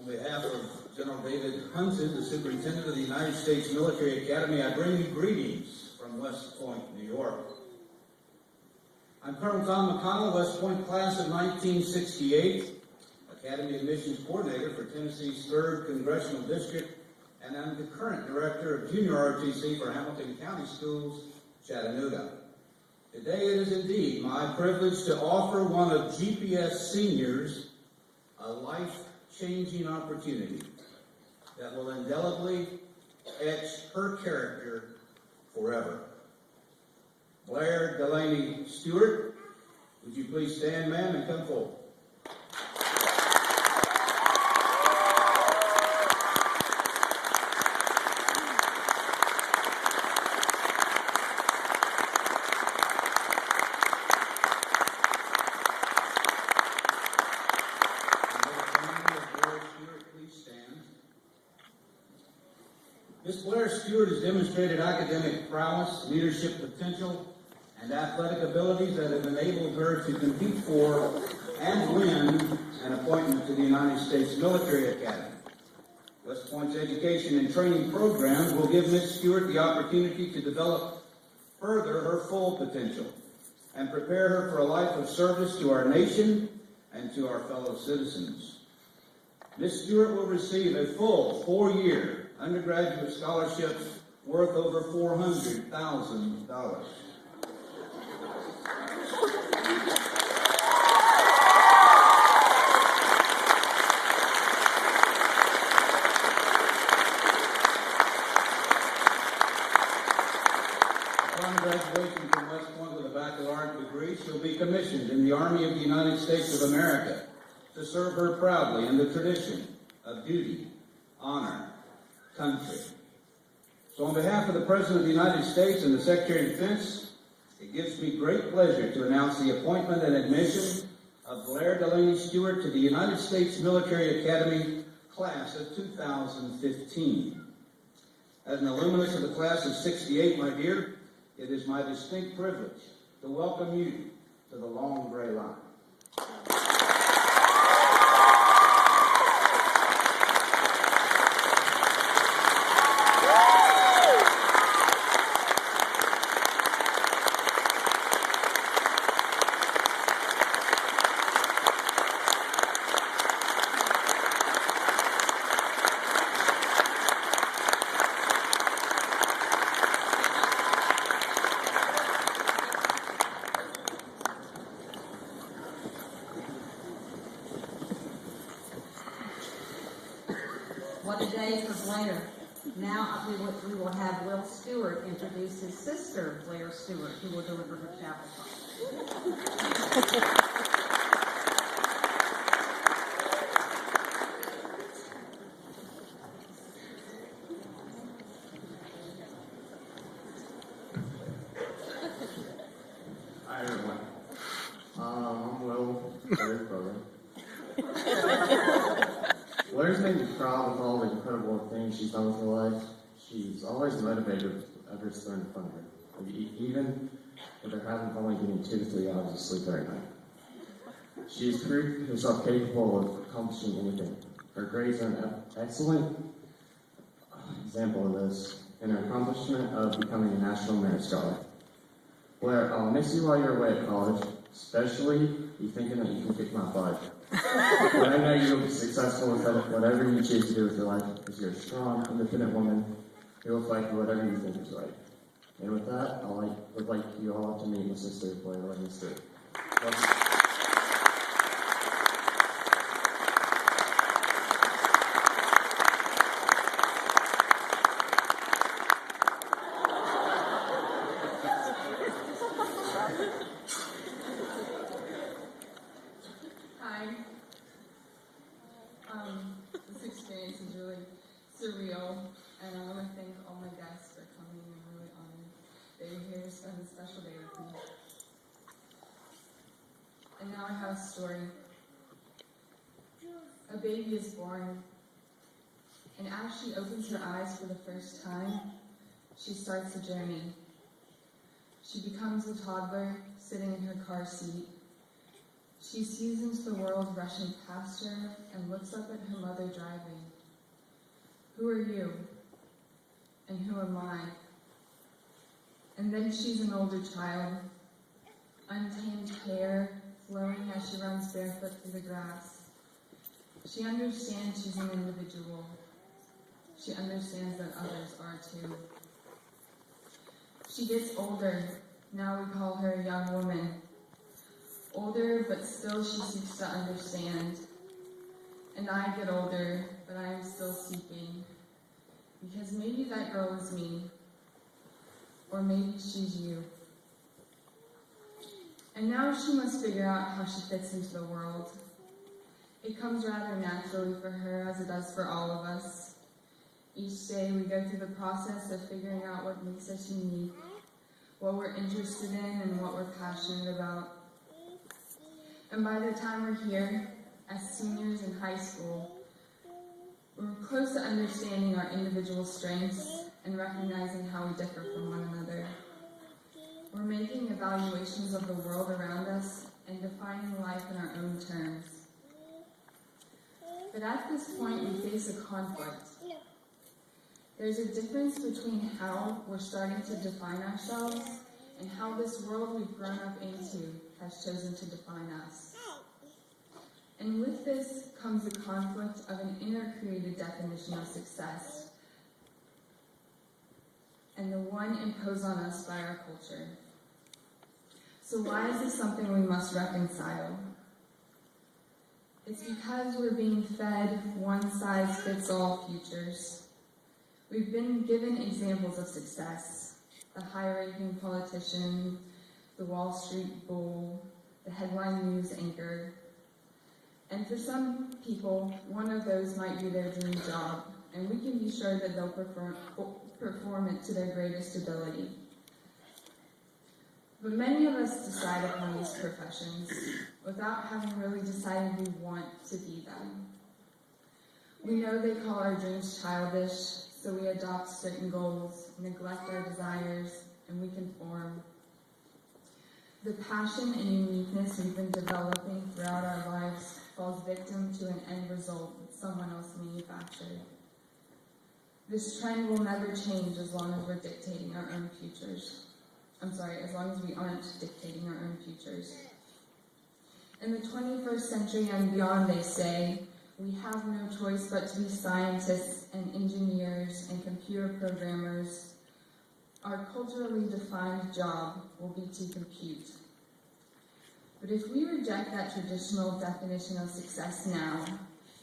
On behalf of General David Hunton, the Superintendent of the United States Military Academy, I bring you greetings from West Point, New York. I'm Colonel Tom McConnell, West Point class of 1968, Academy Admissions Coordinator for Tennessee's 3rd Congressional District, and I'm the current Director of Junior ROTC for Hamilton County Schools, Chattanooga. Today it is indeed my privilege to offer one of GPS seniors a life-changing opportunity that will indelibly etch her character forever. Blair Delaney Stewart, would you please stand, ma'am, and come forward? Ms. Blair Stewart has demonstrated academic prowess, leadership potential, and athletic abilities that have enabled her to compete for and win an appointment to the United States Military Academy. West Point's education and training programs will give Ms. Stewart the opportunity to develop further her full potential and prepare her for a life of service to our nation and to our fellow citizens. Ms. Stewart will receive a full 4-year undergraduate scholarship worth over $400,000. Upon graduation from West Point with a baccalaureate degree, she'll be commissioned in the Army of the United States of America to serve her proudly in the tradition of duty, honor, country. So on behalf of the President of the United States and the Secretary of Defense, it gives me great pleasure to announce the appointment and admission of Blair Delaney Stewart to the United States Military Academy class of 2015. As an alumnus of the class of 68, my dear, it is my distinct privilege to welcome you to the long gray line. What a day for Blair. Now we will have Will Stewart introduce his sister, Blair Stewart, who will deliver her chapel talk. Hi everyone. I'm Will, Blair's brother. Blair's made me proud of all the incredible things she's done with her life. She's always motivated others to learn from her, even if there hasn't only been 2 to 3 hours of sleep every night. She's proved herself capable of accomplishing anything. Her grades are an excellent example of this in her accomplishment of becoming a National Merit Scholar. Blair, I'll miss you while you're away at college, especially you thinking that you can kick my butt. But I know you'll be successful with whatever you choose to do with your life, because you're a strong, independent woman who will fight for whatever you think is right. And with that, would like you all to meet my sister, Blair Delaney Stewart. This experience is really surreal, and I want to thank all my guests for coming. I'm really honored that you're here to spend a special day with me. And now I have a story. A baby is born, and as she opens her eyes for the first time, she starts a journey. She becomes a toddler sitting in her car seat. She sees into the world rushing past her and looks up at her mother driving. Who are you? And who am I? And then she's an older child, untamed hair flowing as she runs barefoot through the grass. She understands she's an individual. She understands that others are too. She gets older. Now we call her a young woman. Older, but still she seeks to understand. And I get older, but I am still seeking. Because maybe that girl is me. Or maybe she's you. And now she must figure out how she fits into the world. It comes rather naturally for her, as it does for all of us. Each day we go through the process of figuring out what makes us unique, what we're interested in, and what we're passionate about. And by the time we're here, as seniors in high school, we're close to understanding our individual strengths and recognizing how we differ from one another. We're making evaluations of the world around us and defining life in our own terms. But at this point, we face a conflict. There's a difference between how we're starting to define ourselves and how this world we've grown up into has chosen to define us. And with this comes the conflict of an inner-created definition of success and the one imposed on us by our culture. So why is this something we must reconcile? It's because we're being fed one-size-fits-all futures. We've been given examples of success: the high-ranking politician, the Wall Street bull, the headline news anchor. And for some people, one of those might be their dream job, and we can be sure that they'll perform it to their greatest ability. But many of us decide upon these professions without having really decided we want to be them. We know they call our dreams childish, so we adopt certain goals, neglect our desires, and we conform. The passion and uniqueness we've been developing throughout our lives falls victim to an end result that someone else manufactured. This trend will never change as long as we're dictating our own futures. As long as we aren't dictating our own futures. In the 21st century and beyond, they say, we have no choice but to be scientists and engineers and computer programmers. Our culturally defined job will be to compute. But if we reject that traditional definition of success now,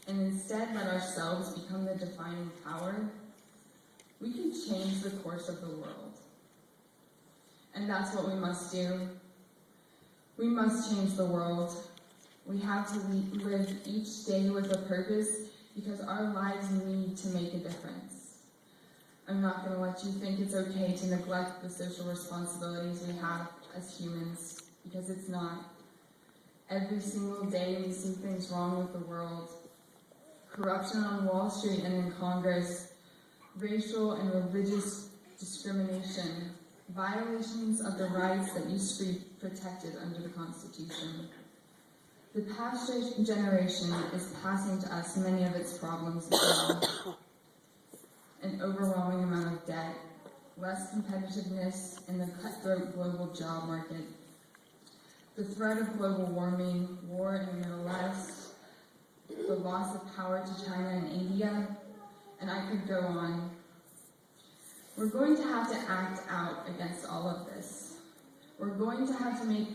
and instead let ourselves become the defining power, we can change the course of the world. And that's what we must do. We must change the world. We have to live each day with a purpose because our lives need to make a difference. I'm not going to let you think it's okay to neglect the social responsibilities we have as humans, because it's not. Every single day we see things wrong with the world. Corruption on Wall Street and in Congress, racial and religious discrimination, violations of the rights that used to be protected under the Constitution. The past generation is passing to us many of its problems as well. An overwhelming amount of debt, less competitiveness in the cutthroat global job market, the threat of global warming, war in the Middle East, the loss of power to China and India, and I could go on. We're going to have to act out against all of this. We're going to have to make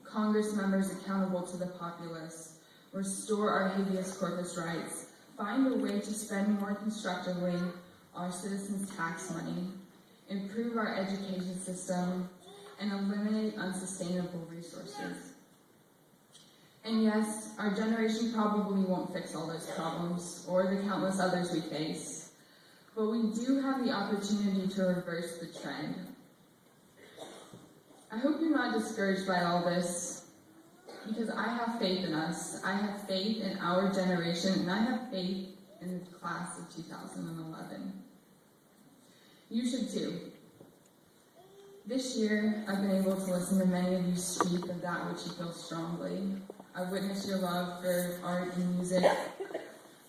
Congress members accountable to the populace, restore our habeas corpus rights, find a way to spend more constructively our citizens' tax money, improve our education system, and eliminate unsustainable resources. And yes, our generation probably won't fix all those problems, or the countless others we face. But we do have the opportunity to reverse the trend. I hope you're not discouraged by all this, because I have faith in us. I have faith in our generation, and I have faith in the class of 2011. You should too. This year, I've been able to listen to many of you speak of that which you feel strongly. I witnessed your love for art and music,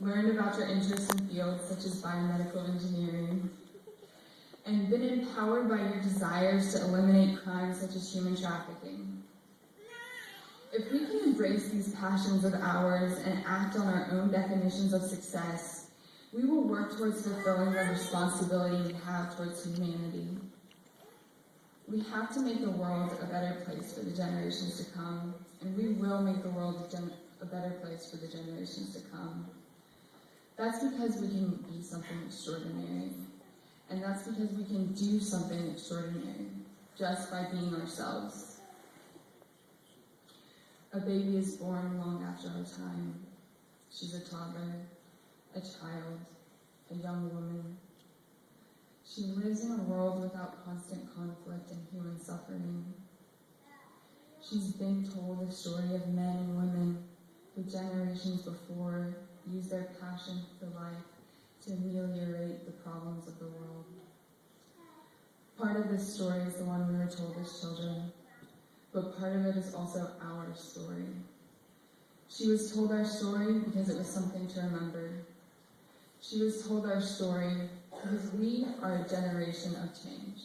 learned about your interests in fields such as biomedical engineering, and been empowered by your desires to eliminate crimes such as human trafficking. If we can embrace these passions of ours and act on our own definitions of success, we will work towards fulfilling the responsibility we have towards humanity. We have to make the world a better place for the generations to come, and we will make the world a better place for the generations to come. That's because we can be something extraordinary, and that's because we can do something extraordinary just by being ourselves. A baby is born long after our time. She's a toddler, a child, a young woman. She lives in a world without constant conflict and human suffering. She's been told the story of men and women who generations before used their passion for life to ameliorate the problems of the world. Part of this story is the one we were told as children, but part of it is also our story. She was told our story because it was something to remember. She was told our story because we are a generation of change.